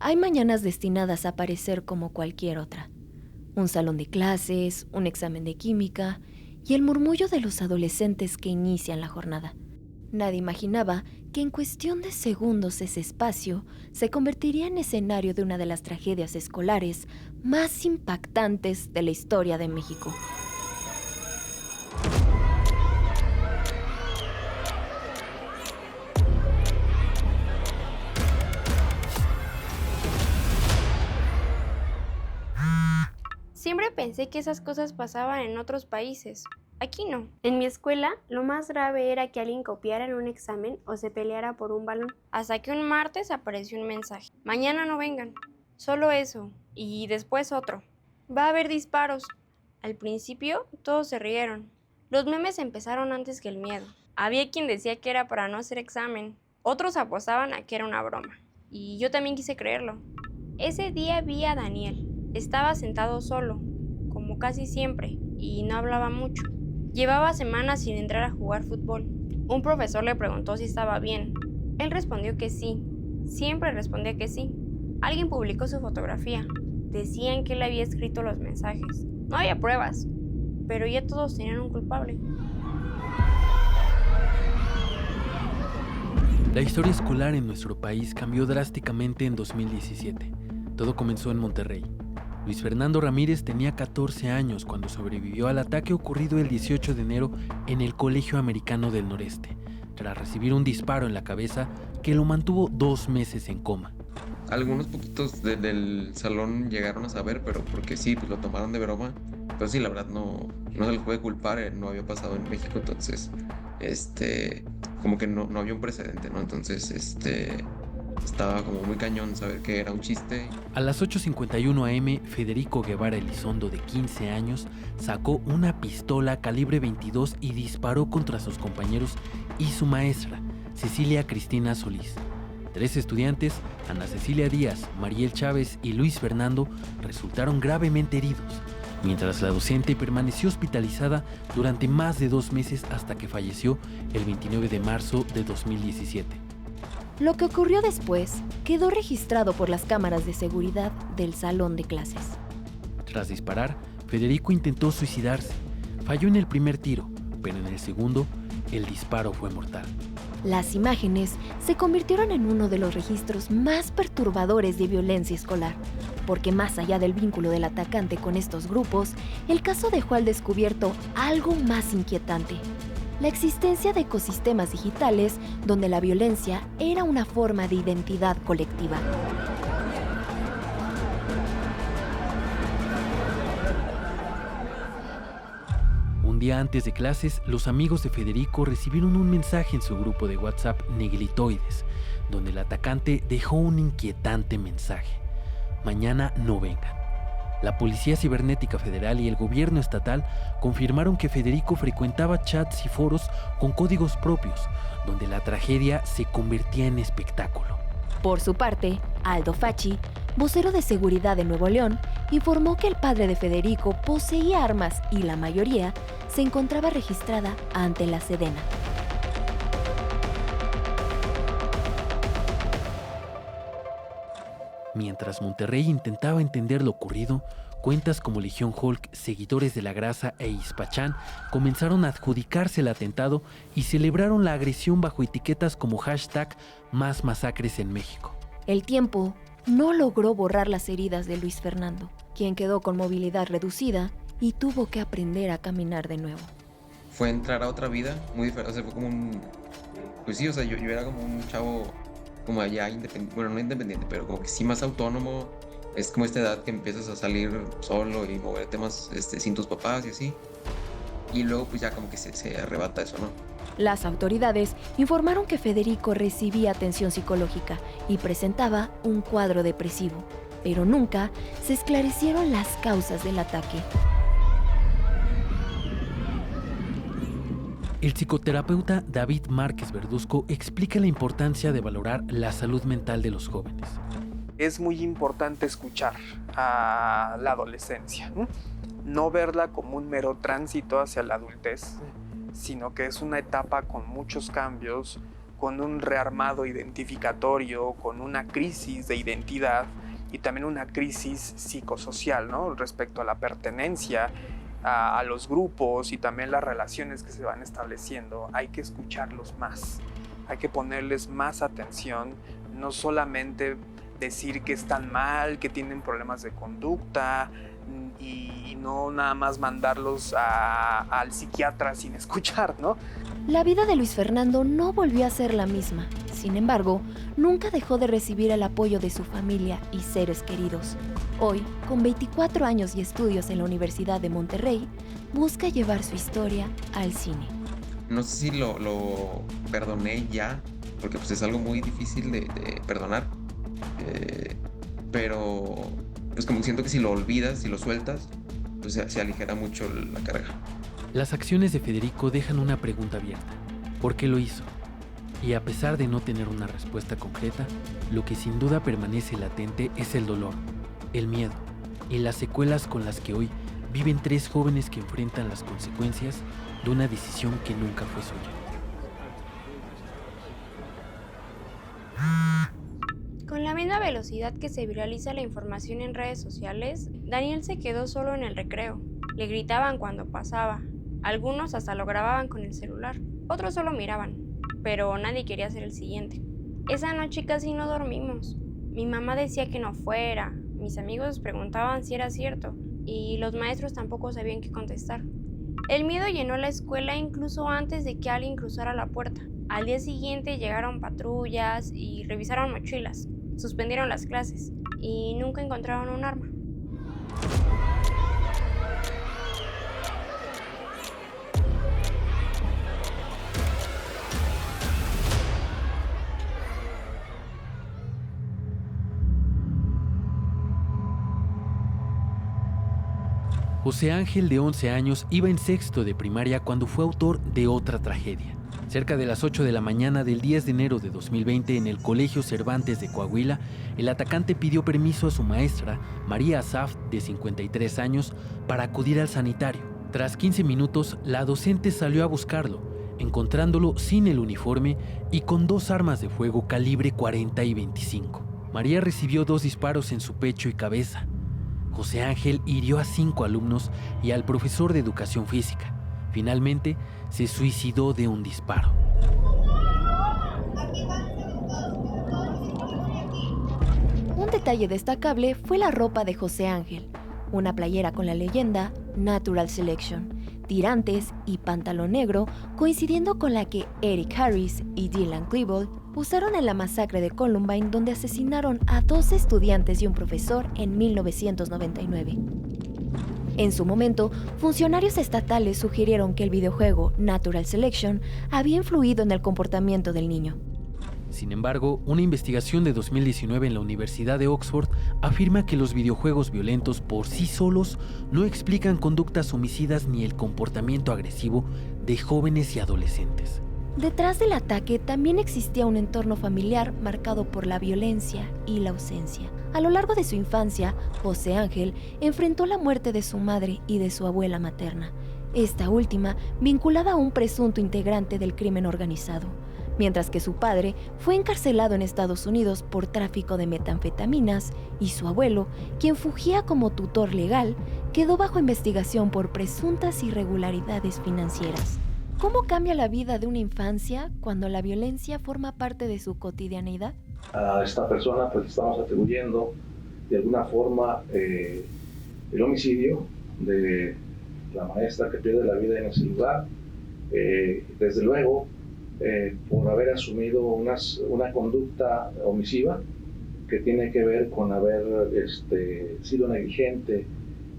Hay mañanas destinadas a parecer como cualquier otra. Un salón de clases, un examen de química y el murmullo de los adolescentes que inician la jornada. Nadie imaginaba que en cuestión de segundos ese espacio se convertiría en escenario de una de las tragedias escolares más impactantes de la historia de México. Siempre pensé que esas cosas pasaban en otros países. Aquí no. En mi escuela, lo más grave era que alguien copiara en un examen o se peleara por un balón. Hasta que un martes apareció un mensaje. Mañana no vengan. Solo eso. Y después otro. Va a haber disparos. Al principio, todos se rieron. Los memes empezaron antes que el miedo. Había quien decía que era para no hacer examen. Otros apostaban a que era una broma. Y yo también quise creerlo. Ese día vi a Daniel. Estaba sentado solo, como casi siempre, y no hablaba mucho. Llevaba semanas sin entrar a jugar fútbol. Un profesor le preguntó si estaba bien. Él respondió que sí. Siempre respondía que sí. Alguien publicó su fotografía. Decían que él había escrito los mensajes. No había pruebas, pero ya todos tenían un culpable. La historia escolar en nuestro país cambió drásticamente en 2017. Todo comenzó en Monterrey. Luis Fernando Ramírez tenía 14 años cuando sobrevivió al ataque ocurrido el 18 de enero en el Colegio Americano del Noreste, tras recibir un disparo en la cabeza que lo mantuvo 2 meses en coma. Algunos poquitos del salón llegaron a saber, pero porque sí, pues lo tomaron de broma. Pero sí, la verdad no se les puede culpar, no había pasado en México, entonces, como que no había un precedente, ¿no? Entonces, estaba como muy cañón saber que era un chiste. A las 8:51 am, Federico Guevara Elizondo, de 15 años, sacó una pistola calibre 22 y disparó contra sus compañeros y su maestra, Cecilia Cristina Solís. 3 estudiantes, Ana Cecilia Díaz, Mariel Chávez y Luis Fernando, resultaron gravemente heridos, mientras la docente permaneció hospitalizada durante más de 2 meses hasta que falleció el 29 de marzo de 2017. Lo que ocurrió después quedó registrado por las cámaras de seguridad del salón de clases. Tras disparar, Federico intentó suicidarse. Falló en el primer tiro, pero en el segundo, el disparo fue mortal. Las imágenes se convirtieron en uno de los registros más perturbadores de violencia escolar, porque más allá del vínculo del atacante con estos grupos, el caso dejó al descubierto algo más inquietante: la existencia de ecosistemas digitales donde la violencia era una forma de identidad colectiva. Un día antes de clases, los amigos de Federico recibieron un mensaje en su grupo de WhatsApp Negritoides, donde el atacante dejó un inquietante mensaje: mañana no vengan. La Policía Cibernética Federal y el gobierno estatal confirmaron que Federico frecuentaba chats y foros con códigos propios, donde la tragedia se convertía en espectáculo. Por su parte, Aldo Facci, vocero de seguridad de Nuevo León, informó que el padre de Federico poseía armas y la mayoría se encontraba registrada ante la Sedena. Mientras Monterrey intentaba entender lo ocurrido, cuentas como Legión Hulk, Seguidores de la Grasa e Ispachán comenzaron a adjudicarse el atentado y celebraron la agresión bajo etiquetas como #Más Masacres en México. El tiempo no logró borrar las heridas de Luis Fernando, quien quedó con movilidad reducida y tuvo que aprender a caminar de nuevo. Fue entrar a otra vida muy diferente, o sea, fue como un... Pues sí, o sea, yo era como un chavo como allá independiente, bueno, no independiente, pero como que sí más autónomo. Es como esta edad que empiezas a salir solo y moverte más sin tus papás y así. Y luego pues ya como que se arrebata eso, ¿no? Las autoridades informaron que Federico recibía atención psicológica y presentaba un cuadro depresivo, pero nunca se esclarecieron las causas del ataque. El psicoterapeuta David Márquez Verduzco explica la importancia de valorar la salud mental de los jóvenes. Es muy importante escuchar a la adolescencia, no verla como un mero tránsito hacia la adultez, sino que es una etapa con muchos cambios, con un rearmado identificatorio, con una crisis de identidad y también una crisis psicosocial, ¿no? Respecto a la pertenencia a los grupos y también las relaciones que se van estableciendo. Hay que escucharlos más, hay que ponerles más atención, no solamente decir que están mal, que tienen problemas de conducta y no nada más mandarlos al psiquiatra sin escuchar, ¿no? La vida de Luis Fernando no volvió a ser la misma. Sin embargo, nunca dejó de recibir el apoyo de su familia y seres queridos. Hoy, con 24 años y estudios en la Universidad de Monterrey, busca llevar su historia al cine. No sé si lo perdoné ya, porque pues es algo muy difícil de perdonar. Pero pues como siento que si lo olvidas, si lo sueltas, pues se aligera mucho la carga. Las acciones de Federico dejan una pregunta abierta. ¿Por qué lo hizo? Y a pesar de no tener una respuesta concreta, lo que sin duda permanece latente es el dolor, el miedo y las secuelas con las que hoy viven 3 jóvenes que enfrentan las consecuencias de una decisión que nunca fue suya. Con la misma velocidad que se viraliza la información en redes sociales, Daniel se quedó solo en el recreo. Le gritaban cuando pasaba. Algunos hasta lo grababan con el celular. Otros solo miraban, pero nadie quería ser el siguiente. Esa noche casi no dormimos. Mi mamá decía que no fuera. Mis amigos preguntaban si era cierto y los maestros tampoco sabían qué contestar. El miedo llenó la escuela incluso antes de que alguien cruzara la puerta. Al día siguiente llegaron patrullas y revisaron mochilas. Suspendieron las clases y nunca encontraron un arma. José Ángel, de 11 años, iba en sexto de primaria cuando fue autor de otra tragedia. Cerca de las 8 de la mañana del 10 de enero de 2020, en el Colegio Cervantes de Coahuila, el atacante pidió permiso a su maestra, María Asaf, de 53 años, para acudir al sanitario. Tras 15 minutos, la docente salió a buscarlo, encontrándolo sin el uniforme y con 2 armas de fuego calibre 40 y 25. María recibió 2 disparos en su pecho y cabeza. José Ángel hirió a 5 alumnos y al profesor de educación física. Finalmente, se suicidó de un disparo. Un detalle destacable fue la ropa de José Ángel. Una playera con la leyenda Natural Selection, tirantes y pantalón negro, coincidiendo con la que Eric Harris y Dylan Klebold usaron en la masacre de Columbine, donde asesinaron a 12 estudiantes y un profesor en 1999. En su momento, funcionarios estatales sugirieron que el videojuego Natural Selection había influido en el comportamiento del niño. Sin embargo, una investigación de 2019 en la Universidad de Oxford afirma que los videojuegos violentos por sí solos no explican conductas homicidas ni el comportamiento agresivo de jóvenes y adolescentes. Detrás del ataque también existía un entorno familiar marcado por la violencia y la ausencia. A lo largo de su infancia, José Ángel enfrentó la muerte de su madre y de su abuela materna, esta última vinculada a un presunto integrante del crimen organizado, mientras que su padre fue encarcelado en Estados Unidos por tráfico de metanfetaminas y su abuelo, quien fungía como tutor legal, quedó bajo investigación por presuntas irregularidades financieras. ¿Cómo cambia la vida de una infancia cuando la violencia forma parte de su cotidianeidad? A esta persona pues estamos atribuyendo de alguna forma el homicidio de la maestra que pierde la vida en ese lugar, desde luego por haber asumido una conducta omisiva que tiene que ver con haber sido negligente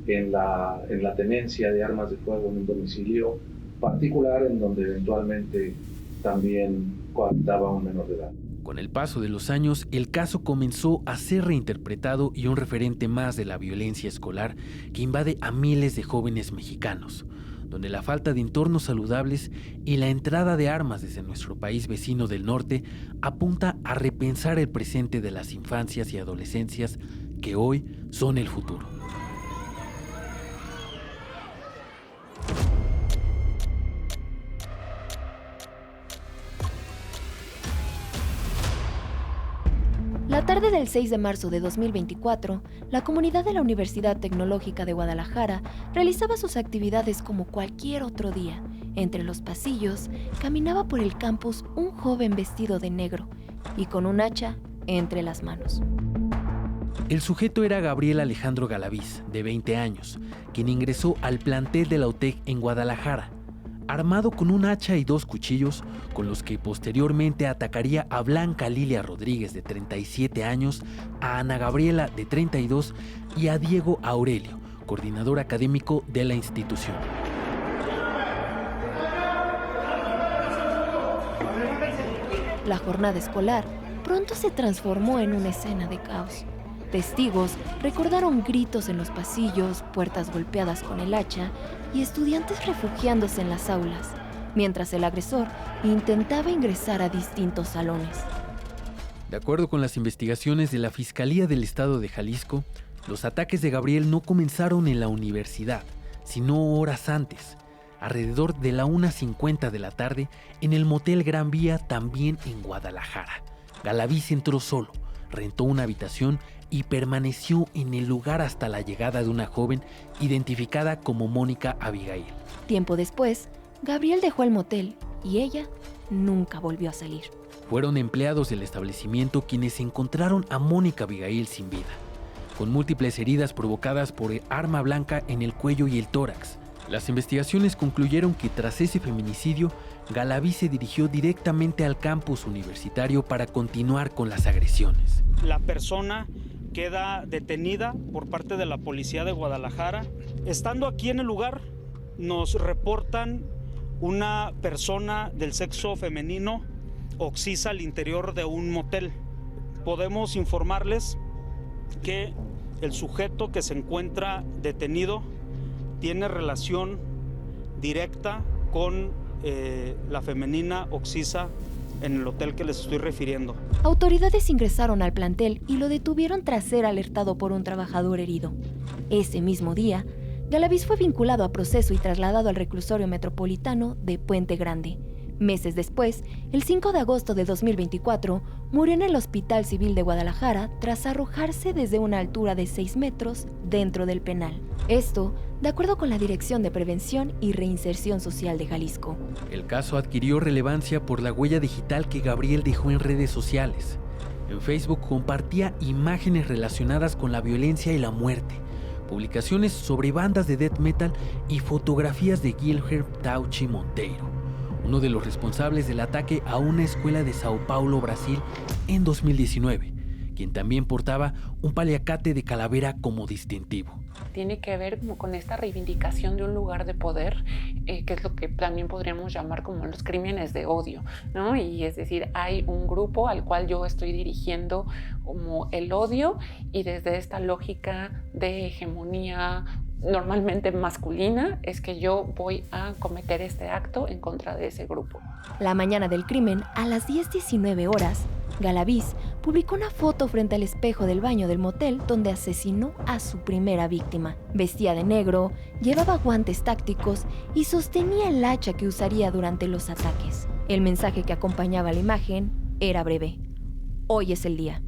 en la tenencia de armas de fuego en un domicilio particular en donde eventualmente también cohabitaba un menor de edad. Con el paso de los años, el caso comenzó a ser reinterpretado y un referente más de la violencia escolar que invade a miles de jóvenes mexicanos, donde la falta de entornos saludables y la entrada de armas desde nuestro país vecino del norte apunta a repensar el presente de las infancias y adolescencias que hoy son el futuro. del 6 de marzo de 2024, la comunidad de la Universidad Tecnológica de Guadalajara realizaba sus actividades como cualquier otro día. Entre los pasillos, caminaba por el campus un joven vestido de negro y con un hacha entre las manos. El sujeto era Gabriel Alejandro Galaviz, de 20 años, quien ingresó al plantel de la UTEC en Guadalajara, armado con un hacha y 2 cuchillos, con los que posteriormente atacaría a Blanca Lilia Rodríguez, de 37 años, a Ana Gabriela, de 32, y a Diego Aurelio, coordinador académico de la institución. La jornada escolar pronto se transformó en una escena de caos. Testigos recordaron gritos en los pasillos, puertas golpeadas con el hacha y estudiantes refugiándose en las aulas, mientras el agresor intentaba ingresar a distintos salones. De acuerdo con las investigaciones de la Fiscalía del Estado de Jalisco, los ataques de Gabriel no comenzaron en la universidad, sino horas antes, alrededor de la 1:50 de la tarde, en el motel Gran Vía, también en Guadalajara. Galaviz entró solo, rentó una habitación y permaneció en el lugar hasta la llegada de una joven identificada como Mónica Abigail. Tiempo después, Gabriel dejó el motel y ella nunca volvió a salir. Fueron empleados del establecimiento quienes encontraron a Mónica Abigail sin vida, con múltiples heridas provocadas por arma blanca en el cuello y el tórax. Las investigaciones concluyeron que tras ese feminicidio, Galaviz se dirigió directamente al campus universitario para continuar con las agresiones. La persona queda detenida por parte de la policía de Guadalajara. Estando aquí en el lugar, nos reportan una persona del sexo femenino occisa al interior de un motel. Podemos informarles que el sujeto que se encuentra detenido tiene relación directa con la femenina occisa en el hotel que les estoy refiriendo. Autoridades ingresaron al plantel y lo detuvieron tras ser alertado por un trabajador herido. Ese mismo día, Galaviz fue vinculado a proceso y trasladado al reclusorio metropolitano de Puente Grande. Meses después, el 5 de agosto de 2024, murió en el Hospital Civil de Guadalajara tras arrojarse desde una altura de 6 metros dentro del penal. Esto, de acuerdo con la Dirección de Prevención y Reinserción Social de Jalisco. El caso adquirió relevancia por la huella digital que Gabriel dejó en redes sociales. En Facebook compartía imágenes relacionadas con la violencia y la muerte, publicaciones sobre bandas de death metal y fotografías de Guilherme Tauchi Monteiro, uno de los responsables del ataque a una escuela de Sao Paulo, Brasil, en 2019, quien también portaba un paliacate de calavera como distintivo. Tiene que ver como con esta reivindicación de un lugar de poder, que es lo que también podríamos llamar como los crímenes de odio, ¿no? Y es decir, hay un grupo al cual yo estoy dirigiendo como el odio, y desde esta lógica de hegemonía normalmente masculina es que yo voy a cometer este acto en contra de ese grupo. La mañana del crimen, a las 10:19 horas, Galaviz publicó una foto frente al espejo del baño del motel donde asesinó a su primera víctima. Vestía de negro, llevaba guantes tácticos y sostenía el hacha que usaría durante los ataques. El mensaje que acompañaba la imagen era breve: hoy es el día.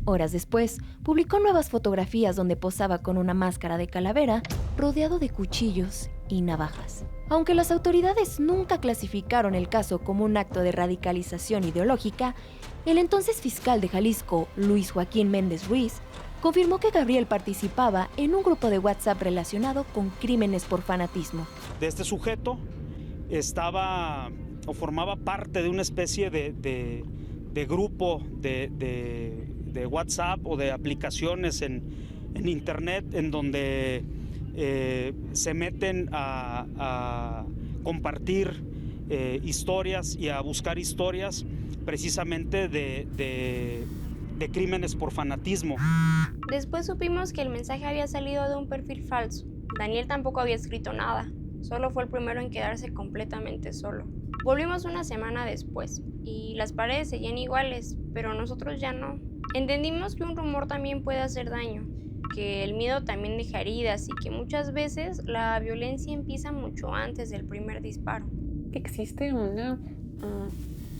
Horas después, publicó nuevas fotografías donde posaba con una máscara de calavera, rodeado de cuchillos y navajas. Aunque las autoridades nunca clasificaron el caso como un acto de radicalización ideológica, el entonces fiscal de Jalisco, Luis Joaquín Méndez Ruiz, confirmó que Gabriel participaba en un grupo de WhatsApp relacionado con crímenes por fanatismo. De este sujeto estaba o formaba parte de una especie de grupo de WhatsApp o de aplicaciones en internet en donde se meten a compartir historias y a buscar historias precisamente de crímenes por fanatismo. Después supimos que el mensaje había salido de un perfil falso. Daniel tampoco había escrito nada, solo fue el primero en quedarse completamente solo. Volvimos una semana después y las paredes seguían iguales, pero nosotros ya no. Entendimos que un rumor también puede hacer daño, que el miedo también deja heridas y que muchas veces la violencia empieza mucho antes del primer disparo. Existe una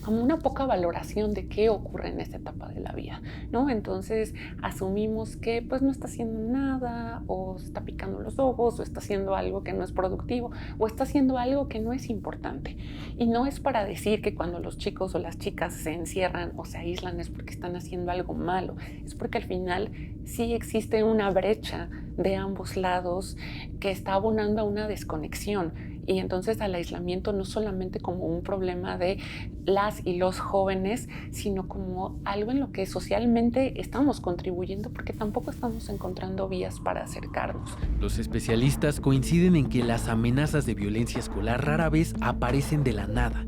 como una poca valoración de qué ocurre en esta etapa de la vida, ¿no? Entonces asumimos que pues no está haciendo nada, o se está picando los ojos, o está haciendo algo que no es productivo, o está haciendo algo que no es importante. Y no es para decir que cuando los chicos o las chicas se encierran o se aíslan es porque están haciendo algo malo, es porque al final sí existe una brecha de ambos lados que está abonando a una desconexión. Y entonces al aislamiento no solamente como un problema de las y los jóvenes, sino como algo en lo que socialmente estamos contribuyendo, porque tampoco estamos encontrando vías para acercarnos. Los especialistas coinciden en que las amenazas de violencia escolar rara vez aparecen de la nada.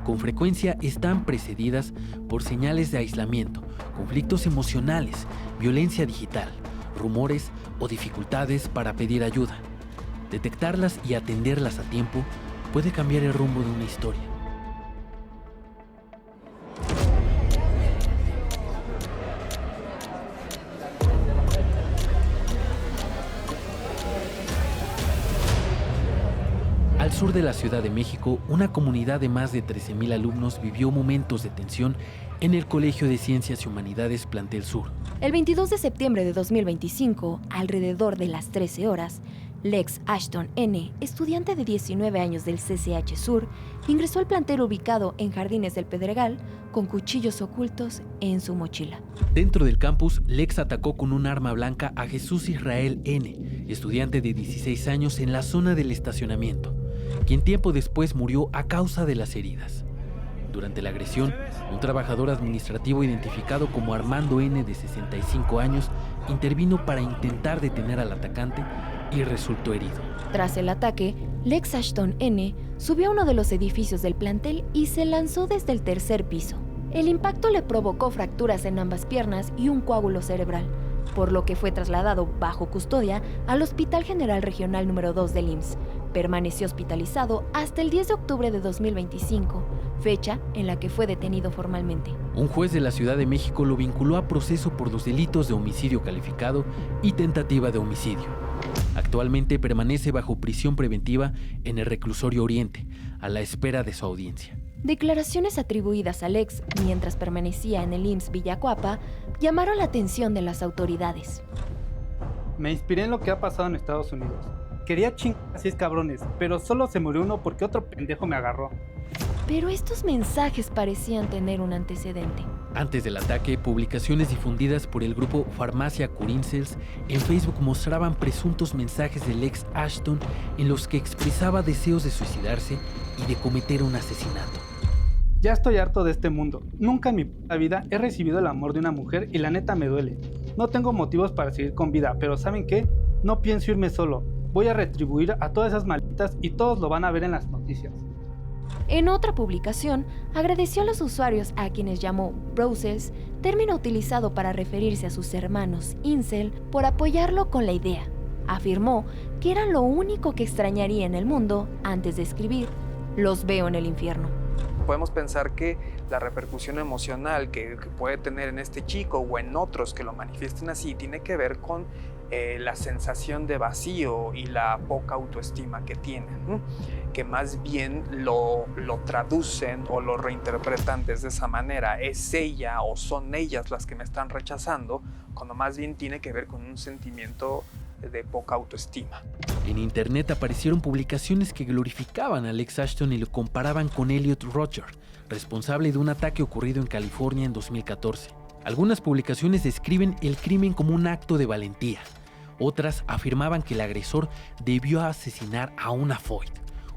Con frecuencia están precedidas por señales de aislamiento, conflictos emocionales, violencia digital, rumores o dificultades para pedir ayuda. Detectarlas y atenderlas a tiempo puede cambiar el rumbo de una historia. Al sur de la Ciudad de México, una comunidad de más de 13,000 alumnos vivió momentos de tensión en el Colegio de Ciencias y Humanidades Plantel Sur. El 22 de septiembre de 2025, alrededor de las 13 horas, Lex Ashton N., estudiante de 19 años del CCH Sur, ingresó al plantel ubicado en Jardines del Pedregal con cuchillos ocultos en su mochila. Dentro del campus, Lex atacó con un arma blanca a Jesús Israel N., estudiante de 16 años en la zona del estacionamiento, quien tiempo después murió a causa de las heridas. Durante la agresión, un trabajador administrativo identificado como Armando N., de 65 años, intervino para intentar detener al atacante y resultó herido. Tras el ataque, Lex Ashton N. subió a uno de los edificios del plantel y se lanzó desde el tercer piso. El impacto le provocó fracturas en ambas piernas y un coágulo cerebral, por lo que fue trasladado bajo custodia al Hospital General Regional número 2 del IMSS. Permaneció hospitalizado hasta el 10 de octubre de 2025, fecha en la que fue detenido formalmente. Un juez de la Ciudad de México lo vinculó a proceso por los delitos de homicidio calificado y tentativa de homicidio. Actualmente permanece bajo prisión preventiva en el Reclusorio Oriente, a la espera de su audiencia. Declaraciones atribuidas a Lex mientras permanecía en el IMSS Villacuapa llamaron la atención de las autoridades. Me inspiré en lo que ha pasado en Estados Unidos. Quería chingar a 6 cabrones, pero solo se murió uno porque otro pendejo me agarró. Pero estos mensajes parecían tener un antecedente. Antes del ataque, publicaciones difundidas por el grupo Farmacia Curincels en Facebook mostraban presuntos mensajes de Lex Ashton en los que expresaba deseos de suicidarse y de cometer un asesinato. Ya estoy harto de este mundo. Nunca en mi puta vida he recibido el amor de una mujer y la neta me duele. No tengo motivos para seguir con vida, pero ¿saben qué? No pienso irme solo. Voy a retribuir a todas esas malditas y todos lo van a ver en las noticias. En otra publicación, agradeció a los usuarios a quienes llamó browsers, término utilizado para referirse a sus hermanos incel, por apoyarlo con la idea. Afirmó que era lo único que extrañaría en el mundo antes de escribir: "Los veo en el infierno". Podemos pensar que la repercusión emocional que puede tener en este chico o en otros que lo manifiesten así tiene que ver con la sensación de vacío y la poca autoestima que tienen, que más bien lo traducen o lo reinterpretan desde esa manera. Es ella o son ellas las que me están rechazando, cuando más bien tiene que ver con un sentimiento de poca autoestima. En internet aparecieron publicaciones que glorificaban a Lex Ashton y lo comparaban con Elliot Rodger, responsable de un ataque ocurrido en California en 2014. Algunas publicaciones describen el crimen como un acto de valentía. Otras afirmaban que el agresor debió asesinar a una Foyd,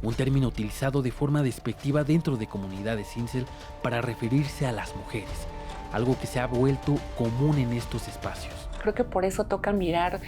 un término utilizado de forma despectiva dentro de comunidades incel para referirse a las mujeres, algo que se ha vuelto común en estos espacios. Creo que por eso toca mirar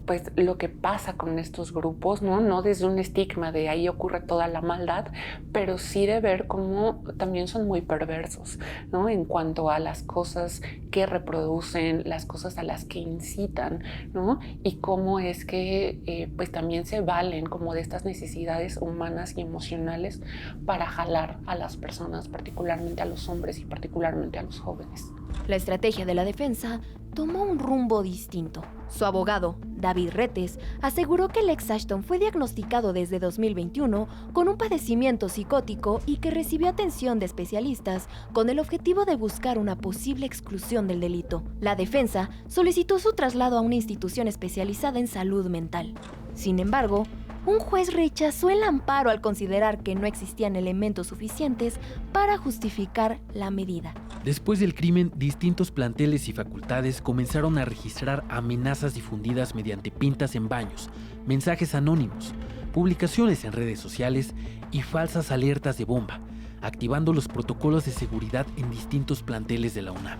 pues lo que pasa con estos grupos, no desde un estigma de ahí ocurre toda la maldad, pero sí de ver cómo también son muy perversos, ¿no? En cuanto a las cosas que reproducen, las cosas a las que incitan, ¿no? Y cómo es que pues también se valen como de estas necesidades humanas y emocionales para jalar a las personas, particularmente a los hombres y particularmente a los jóvenes. La estrategia de la defensa tomó un rumbo distinto. Su abogado, David Retes, aseguró que el ex Ashton fue diagnosticado desde 2021 con un padecimiento psicótico y que recibió atención de especialistas con el objetivo de buscar una posible exclusión del delito. La defensa solicitó su traslado a una institución especializada en salud mental. Sin embargo, un juez rechazó el amparo al considerar que no existían elementos suficientes para justificar la medida. Después del crimen, distintos planteles y facultades comenzaron a registrar amenazas difundidas mediante pintas en baños, mensajes anónimos, publicaciones en redes sociales y falsas alertas de bomba, activando los protocolos de seguridad en distintos planteles de la UNAM.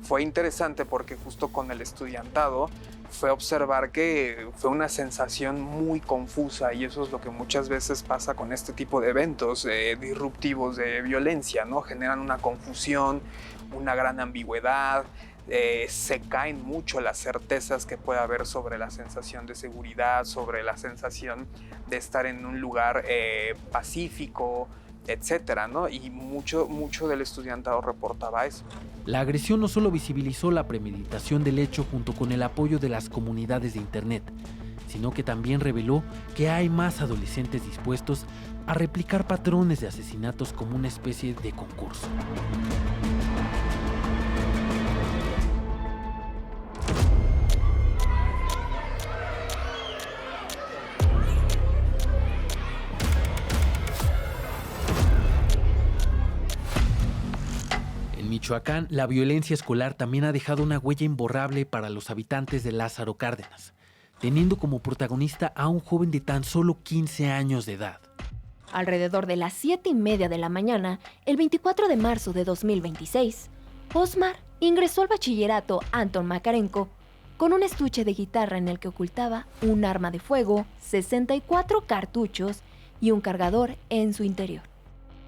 Fue interesante porque justo con el estudiantado fue observar que fue una sensación muy confusa, y eso es lo que muchas veces pasa con este tipo de eventos disruptivos de violencia, ¿no? Generan una confusión, una gran ambigüedad, se caen mucho las certezas que puede haber sobre la sensación de seguridad, sobre la sensación de estar en un lugar pacífico, etcétera, ¿no? Y mucho del estudiantado reportaba eso. La agresión no solo visibilizó la premeditación del hecho junto con el apoyo de las comunidades de Internet, sino que también reveló que hay más adolescentes dispuestos a replicar patrones de asesinatos como una especie de concurso. En Michoacán, la violencia escolar también ha dejado una huella imborrable para los habitantes de Lázaro Cárdenas, teniendo como protagonista a un joven de tan solo 15 años de edad. Alrededor de las 7:30 de la mañana, el 24 de marzo de 2026, Osmar ingresó al bachillerato Anton Makarenko con un estuche de guitarra en el que ocultaba un arma de fuego, 64 cartuchos y un cargador en su interior.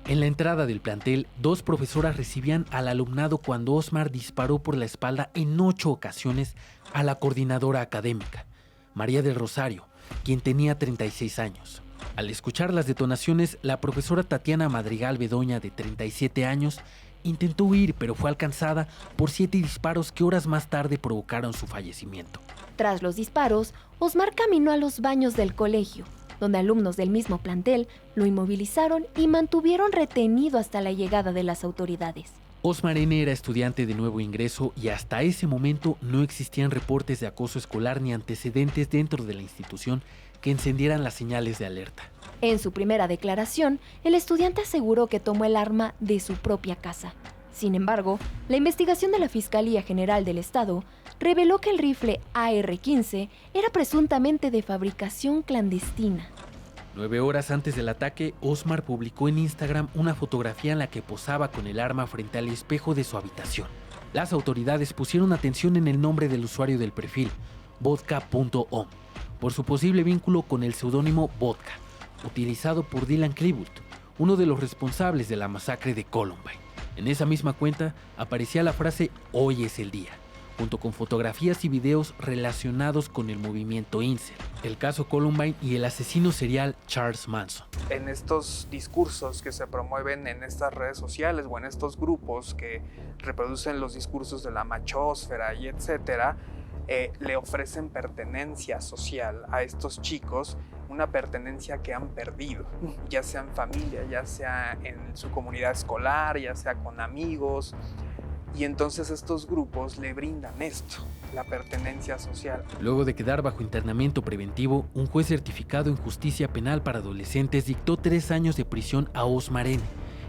En la entrada del plantel, 2 profesoras recibían al alumnado cuando Osmar disparó por la espalda en 8 ocasiones a la coordinadora académica, María del Rosario, quien tenía 36 años. Al escuchar las detonaciones, la profesora Tatiana Madrigal Bedoña, de 37 años, intentó huir, pero fue alcanzada por 7 disparos que horas más tarde provocaron su fallecimiento. Tras los disparos, Osmar caminó a los baños del colegio, donde alumnos del mismo plantel lo inmovilizaron y mantuvieron retenido hasta la llegada de las autoridades. Osmar N. era estudiante de nuevo ingreso y hasta ese momento no existían reportes de acoso escolar ni antecedentes dentro de la institución que encendieran las señales de alerta. En su primera declaración, el estudiante aseguró que tomó el arma de su propia casa. Sin embargo, la investigación de la Fiscalía General del Estado reveló que el rifle AR-15 era presuntamente de fabricación clandestina. 9 horas antes del ataque, Osmar publicó en Instagram una fotografía en la que posaba con el arma frente al espejo de su habitación. Las autoridades pusieron atención en el nombre del usuario del perfil, vodka.om, por su posible vínculo con el seudónimo Vodka, utilizado por Dylan Klebold, uno de los responsables de la masacre de Columbine. En esa misma cuenta aparecía la frase "Hoy es el día", junto con fotografías y videos relacionados con el movimiento Incel, el caso Columbine y el asesino serial Charles Manson. En estos discursos que se promueven en estas redes sociales o en estos grupos que reproducen los discursos de la machósfera y etcétera, le ofrecen pertenencia social a estos chicos, una pertenencia que han perdido, ya sea en familia, ya sea en su comunidad escolar, ya sea con amigos. Y entonces estos grupos le brindan esto, la pertenencia social. Luego de quedar bajo internamiento preventivo, un juez certificado en justicia penal para adolescentes dictó 3 años de prisión a Osmar N.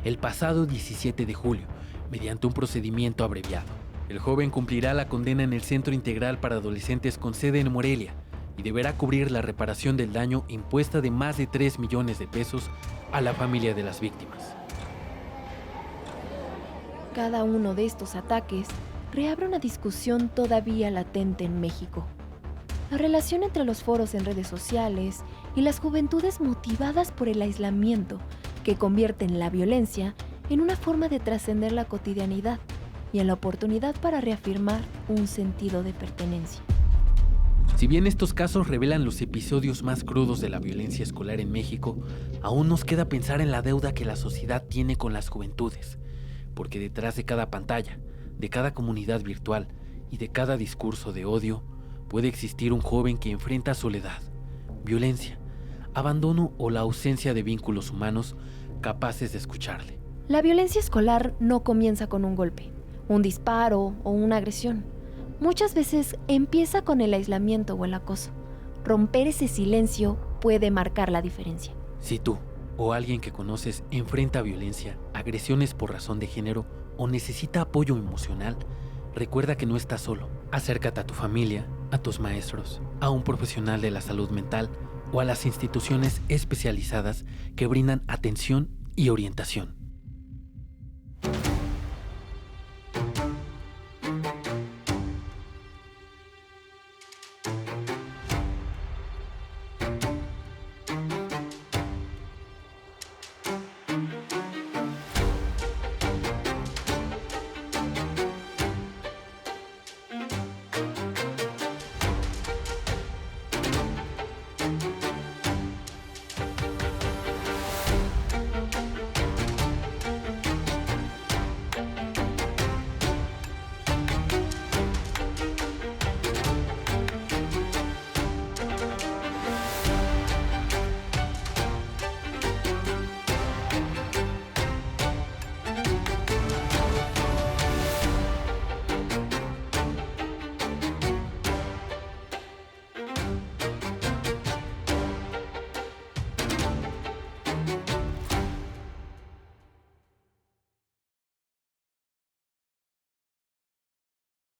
el pasado 17 de julio, mediante un procedimiento abreviado. El joven cumplirá la condena en el Centro Integral para Adolescentes con sede en Morelia y deberá cubrir la reparación del daño impuesta de más de 3 millones de pesos a la familia de las víctimas. Cada uno de estos ataques reabre una discusión todavía latente en México. La relación entre los foros en redes sociales y las juventudes motivadas por el aislamiento, que convierten la violencia en una forma de trascender la cotidianidad y en la oportunidad para reafirmar un sentido de pertenencia. Si bien estos casos revelan los episodios más crudos de la violencia escolar en México, aún nos queda pensar en la deuda que la sociedad tiene con las juventudes, porque detrás de cada pantalla, de cada comunidad virtual Y de cada discurso de odio puede existir un joven que enfrenta soledad, violencia, abandono o la ausencia de vínculos humanos capaces de escucharle. La violencia escolar no comienza con un golpe, un disparo o una agresión. Muchas veces empieza con el aislamiento o el acoso. Romper ese silencio puede marcar la diferencia. Si tú o alguien que conoces enfrenta violencia, agresiones por razón de género o necesita apoyo emocional, recuerda que no estás solo. Acércate a tu familia, a tus maestros, a un profesional de la salud mental o a las instituciones especializadas que brindan atención y orientación.